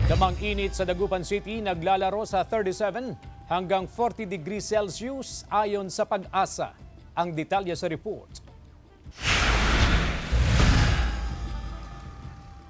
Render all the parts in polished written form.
Damang init sa Dagupan City naglalaro sa 37 hanggang 40 degrees Celsius ayon sa Pag-asa. Ang detalye sa report.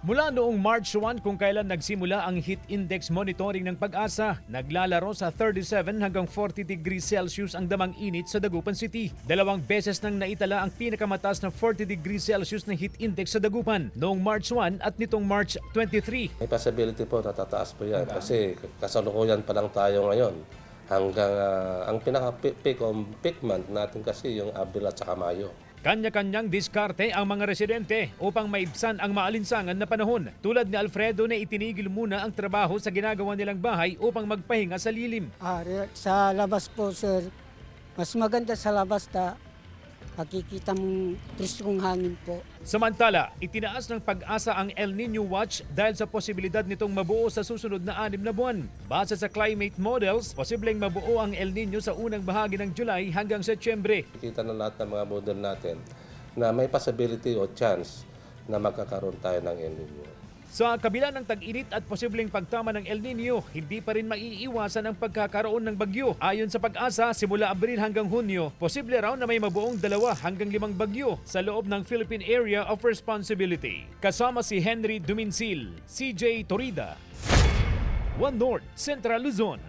Mula noong March 1 kung kailan nagsimula ang heat index monitoring ng Pag-asa, naglalaro sa 37 hanggang 40 degrees Celsius ang damang init sa Dagupan City. 2 beses nang naitala ang pinakamataas na 40 degrees Celsius na heat index sa Dagupan, noong March 1 at nitong March 23. May possibility po na tataas po yan kasi kasalukuyan pa lang tayo ngayon. Hanggang ang peak month natin kasi yung Abril at saka Mayo. Kanya-kanyang diskarte ang mga residente upang maibsan ang maalinsangan na panahon. Tulad ni Alfredo na itinigil muna ang trabaho sa ginagawa nilang bahay upang magpahinga sa lilim. Sa labas po, sir, mas maganda sa labas na makikita mong preskong hangin po. Samantala, itinaas ng Pag-asa ang El Nino Watch dahil sa posibilidad nitong mabuo sa susunod na 6 na buwan. Base sa climate models, posibleng mabuo ang El Nino sa unang bahagi ng July hanggang Setyembre. Kita na lahat ng mga model natin na may possibility o chance na magkakaroon tayo ng El Nino. Sa kabila ng tag-init at posibleng pagtama ng El Nino, hindi pa rin maiiwasan ang pagkakaroon ng bagyo. Ayon sa Pag-asa, simula Abril hanggang Hunyo, posible raw na may mabuong 2 hanggang 5 bagyo sa loob ng Philippine Area of Responsibility. Kasama si Henry Duminsil, CJ Torida, One North, Central Luzon.